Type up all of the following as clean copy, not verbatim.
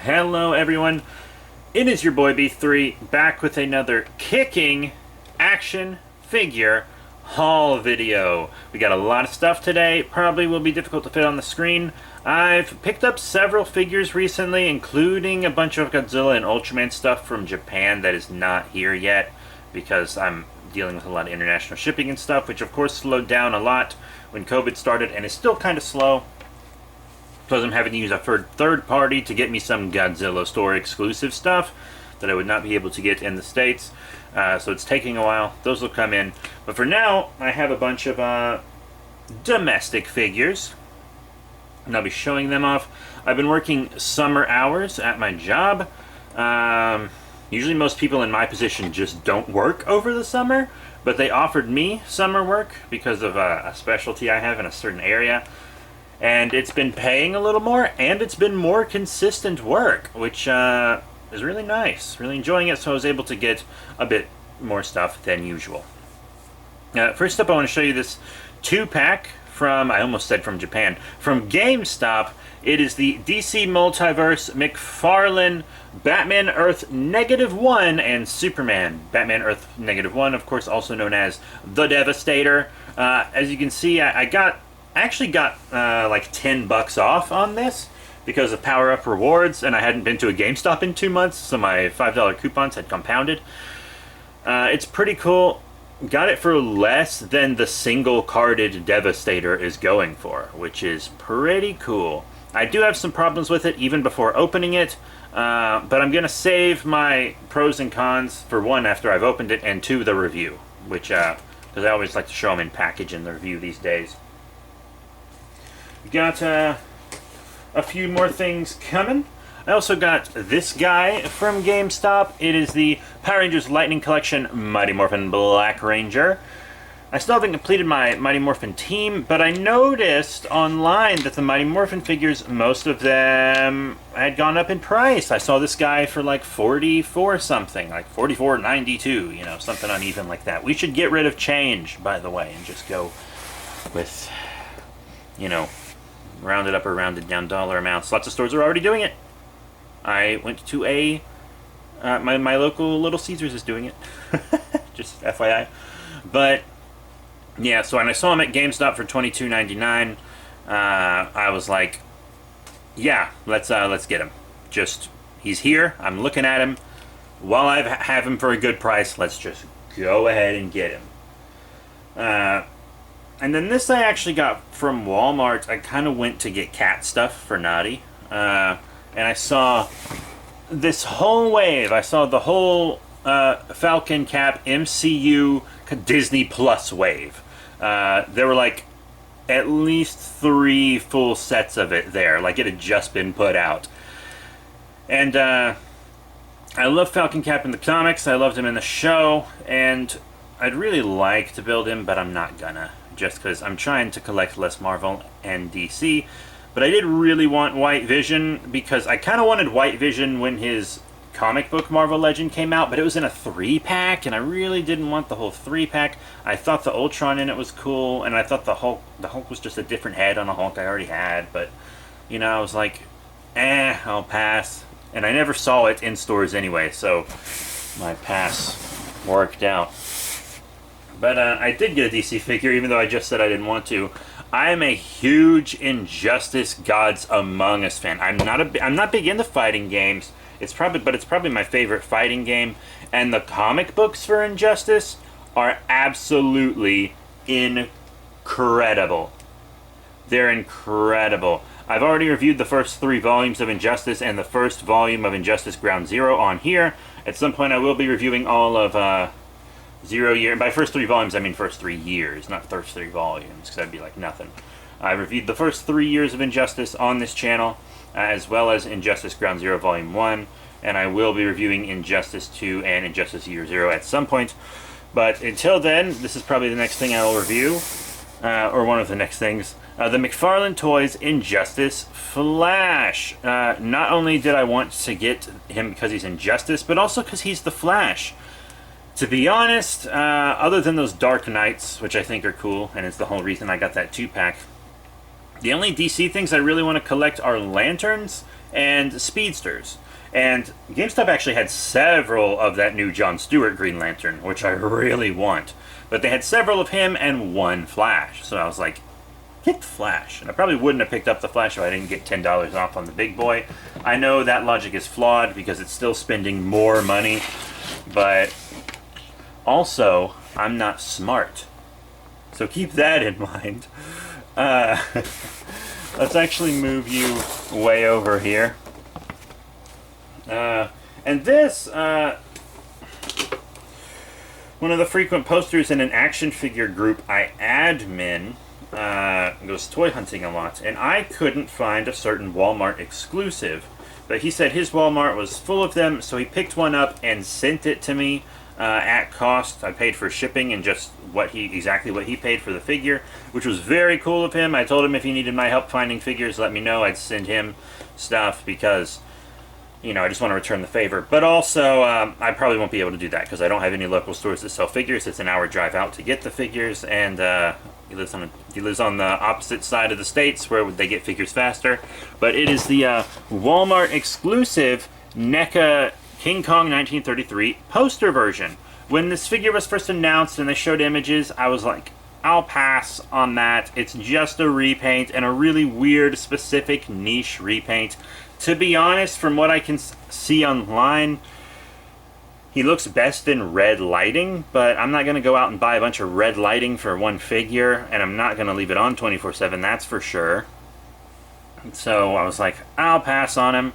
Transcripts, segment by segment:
Hello everyone, it is your boy B3 back with another kicking action figure haul video. We got a lot of stuff today, probably will be difficult to fit on the screen. I've picked up several figures recently, including a bunch of Godzilla and Ultraman stuff from Japan that is not here yet because I'm dealing with a lot of international shipping and stuff, which of course slowed down a lot when COVID started and is still kind of slow. Because I'm having to use a third party to get me some Godzilla store exclusive stuff that I would not be able to get in the States. So it's taking a while. Those will come in. But for now, I have a bunch of domestic figures, and I'll be showing them off. I've been working summer hours at my job. Usually most people in my position just don't work over the summer, but they offered me summer work because of a specialty I have in a certain area. And it's been paying a little more, and it's been more consistent work, which is really nice. Really enjoying it, so I was able to get a bit more stuff than usual. First up, I want to show you this 2-pack from, I almost said from Japan, from GameStop. It is the DC Multiverse McFarlane Batman Earth -1 and Superman Batman Earth -1, of course, also known as The Devastator. As you can see, I actually got like $10 off on this because of power-up rewards, and I hadn't been to a GameStop in 2 months, so my $5 coupons had compounded. It's pretty cool. Got it for less than the single-carded Devastator is going for, which is pretty cool. I do have some problems with it even before opening it, but I'm going to save my pros and cons for one after I've opened it, and two, the review, which, because I always like to show them in package in the review these days. Got a few more things coming. I also got this guy from GameStop. It is the Power Rangers Lightning Collection Mighty Morphin Black Ranger. I still haven't completed my Mighty Morphin team, but I noticed online that the Mighty Morphin figures, most of them had gone up in price. I saw this guy for like $44 something, like $44.92, you know, something uneven like that. We should get rid of change, by the way, and just go with, you know, rounded up or rounded down dollar amounts. Lots of stores are already doing it. I went to my local Little Caesars is doing it. Just FYI. But yeah, so when I saw him at GameStop for $22.99, I was like, yeah, let's get him. Just, he's here. I'm looking at him. While I have him for a good price, let's just go ahead and get him. And then this I actually got from Walmart. I kind of went to get cat stuff for Naughty. And I saw this whole wave. I saw the whole Falcon Cap MCU Disney Plus wave. There were like at least 3 full sets of it there. Like it had just been put out. And I love Falcon Cap in the comics. I loved him in the show. And I'd really like to build him, but I'm not gonna. Just because I'm trying to collect less Marvel and DC. But I did really want White Vision, because I kind of wanted White Vision when his comic book Marvel Legend came out, but it was in a 3-pack, and I really didn't want the whole 3-pack. I thought the Ultron in it was cool, and I thought the Hulk was just a different head on a Hulk I already had, but, you know, I was like, I'll pass. And I never saw it in stores anyway, so my pass worked out. But I did get a DC figure, even though I just said I didn't want to. I am a huge Injustice Gods Among Us fan. I'm not big into fighting games. It's probably my favorite fighting game. And the comic books for Injustice are absolutely incredible. They're incredible. I've already reviewed the first 3 volumes of Injustice and the first volume of Injustice Ground Zero on here. At some point I will be reviewing all of 0 year. By first 3 volumes, I mean first 3 years, not first 3 volumes, because that'd be like nothing. I reviewed the first 3 years of Injustice on this channel, as well as Injustice Ground Zero Volume 1, and I will be reviewing Injustice 2 and Injustice Year Zero at some point. But until then, this is probably the next thing I will review, or one of the next things. The McFarlane Toys Injustice Flash. Not only did I want to get him because he's Injustice, but also because he's the Flash. To be honest, other than those Dark Knights, which I think are cool, and it's the whole reason I got that 2-pack, the only DC things I really want to collect are lanterns and Speedsters. And GameStop actually had several of that new Jon Stewart Green Lantern, which I really want. But they had several of him and one Flash. So I was like, get the Flash. And I probably wouldn't have picked up the Flash if I didn't get $10 off on the big boy. I know that logic is flawed because it's still spending more money. But also, I'm not smart. So keep that in mind. Let's actually move you way over here. And this, one of the frequent posters in an action figure group I admin, goes toy hunting a lot, and I couldn't find a certain Walmart exclusive. But he said his Walmart was full of them, so he picked one up and sent it to me at cost. I paid for shipping and just exactly what he paid for the figure, which was very cool of him. I told him if he needed my help finding figures, let me know. I'd send him stuff because, you know, I just want to return the favor. But also, I probably won't be able to do that because I don't have any local stores that sell figures. It's an hour drive out to get the figures, and he lives on the opposite side of the states where they get figures faster. But it is the Walmart exclusive NECA King Kong 1933 poster version. When this figure was first announced and they showed images, I was like, I'll pass on that. It's just a repaint, and a really weird, specific, niche repaint. To be honest, from what I can see online, he looks best in red lighting, but I'm not going to go out and buy a bunch of red lighting for one figure, and I'm not going to leave it on 24/7, that's for sure. So I was like, I'll pass on him.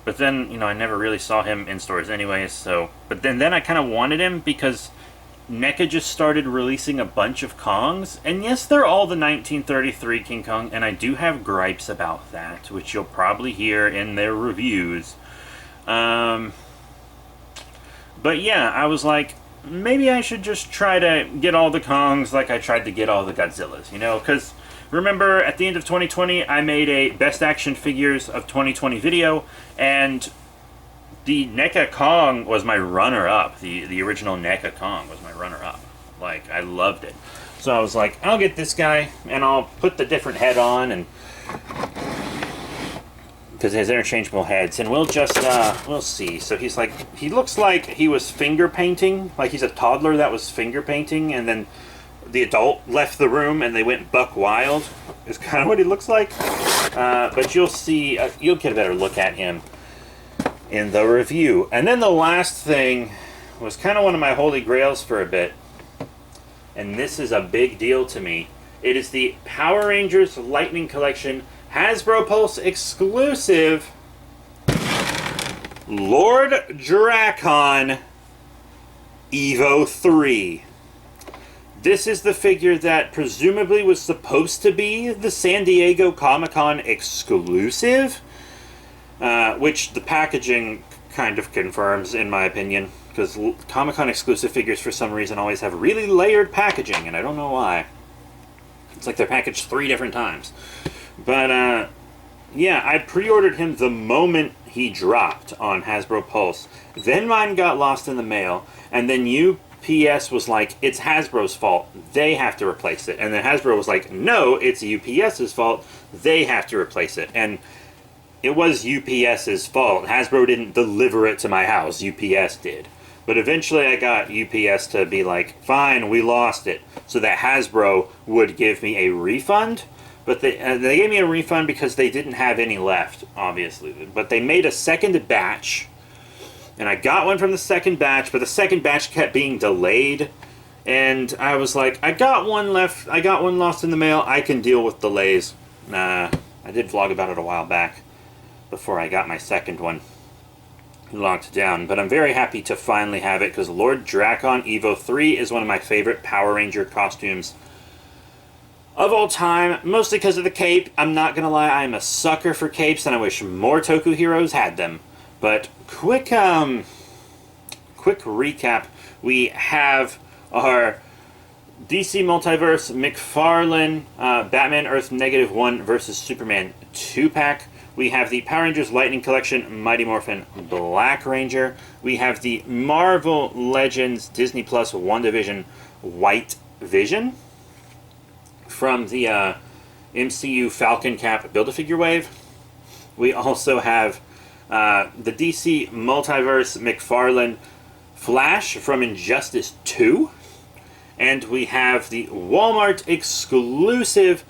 But then, you know, I never really saw him in stores anyways, so... But then I kind of wanted him because NECA just started releasing a bunch of Kongs, and yes, they're all the 1933 King Kong, and I do have gripes about that, which you'll probably hear in their reviews. But yeah, I was like, maybe I should just try to get all the Kongs like I tried to get all the Godzillas, you know, because... Remember, at the end of 2020, I made a Best Action Figures of 2020 video, and the NECA Kong was my runner-up. The original NECA Kong was my runner-up. Like, I loved it. So I was like, I'll get this guy, and I'll put the different head on, and... because it has interchangeable heads, and we'll just, we'll see. So he's like, he looks like he was finger painting, like he's a toddler that was finger painting, and then... the adult left the room and they went buck wild is kind of what he looks like. But you'll see, you'll get a better look at him in the review. And then the last thing was kind of one of my holy grails for a bit. And this is a big deal to me. It is the Power Rangers Lightning Collection Hasbro Pulse exclusive Lord Drakon Evo 3. This is the figure that presumably was supposed to be the San Diego Comic-Con exclusive, which the packaging kind of confirms, in my opinion, because Comic-Con exclusive figures, for some reason, always have really layered packaging, and I don't know why. It's like they're packaged 3 different times. But, yeah, I pre-ordered him the moment he dropped on Hasbro Pulse. Then mine got lost in the mail, and then UPS was like, it's Hasbro's fault. They have to replace it. And then Hasbro was like, no, it's UPS's fault. They have to replace it. And it was UPS's fault. Hasbro didn't deliver it to my house. UPS did. But eventually I got UPS to be like, fine, we lost it. So that Hasbro would give me a refund. But they gave me a refund because they didn't have any left, obviously. But they made a second batch. And I got one from the second batch, but the second batch kept being delayed. And I was like, I got one left. I got one lost in the mail. I can deal with delays. I did vlog about it a while back before I got my second one locked down. But I'm very happy to finally have it because Lord Drakon Evo 3 is one of my favorite Power Ranger costumes of all time, mostly because of the cape. I'm not gonna lie, I'm a sucker for capes, and I wish more Toku heroes had them. But quick recap. We have our DC Multiverse McFarlane Batman Earth -1 versus Superman 2-pack. We have the Power Rangers Lightning Collection Mighty Morphin Black Ranger. We have the Marvel Legends Disney Plus WandaVision White Vision from the MCU Falcon Cap Build-A-Figure wave. We also have the DC Multiverse McFarlane Flash from Injustice 2. And we have the Walmart exclusive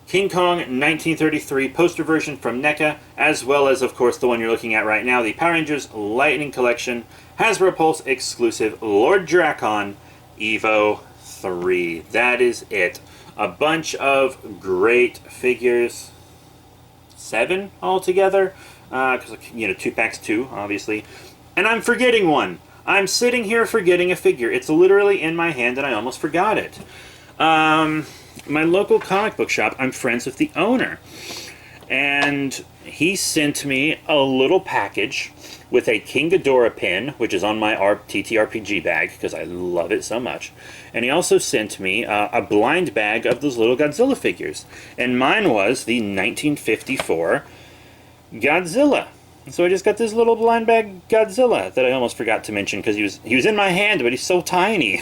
King Kong 1933 poster version from NECA, as well as, of course, the one you're looking at right now, the Power Rangers Lightning Collection Hasbro Pulse exclusive Lord Drakon Evo 3. That is it. A bunch of great figures. 7 altogether. Because, 2 packs, 2, obviously. And I'm forgetting one. I'm sitting here forgetting a figure. It's literally in my hand and I almost forgot it. My local comic book shop, I'm friends with the owner. And he sent me a little package with a King Ghidorah pin, which is on my TTRPG bag, because I love it so much. And he also sent me a blind bag of those little Godzilla figures. And mine was the 1954 Godzilla. So I just got this little blind bag Godzilla that I almost forgot to mention because he was in my hand, but he's so tiny.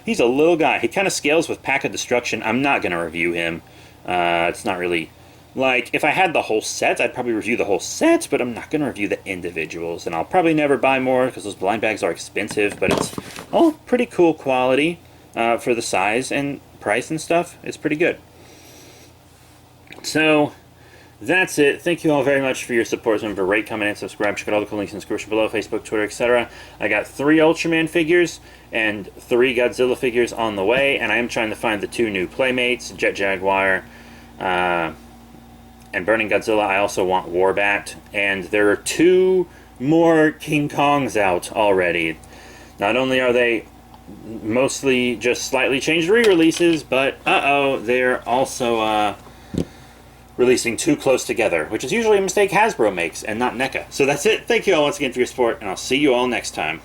He's a little guy. He kind of scales with Pack of Destruction. I'm not going to review him. It's not really... Like, if I had the whole set, I'd probably review the whole set, but I'm not going to review the individuals. And I'll probably never buy more because those blind bags are expensive, but it's all pretty cool quality for the size and price and stuff. It's pretty good. So... that's it. Thank you all very much for your support. Remember, rate, comment, and subscribe. Check out all the cool links in the description below. Facebook, Twitter, etc. I got 3 Ultraman figures and 3 Godzilla figures on the way, and I am trying to find the 2 new Playmates, Jet Jaguar, and Burning Godzilla. I also want Warbat, and there are 2 more King Kongs out already. Not only are they mostly just slightly changed re-releases, but they're also releasing 2 close together, which is usually a mistake Hasbro makes and not NECA. So that's it. Thank you all once again for your support, and I'll see you all next time.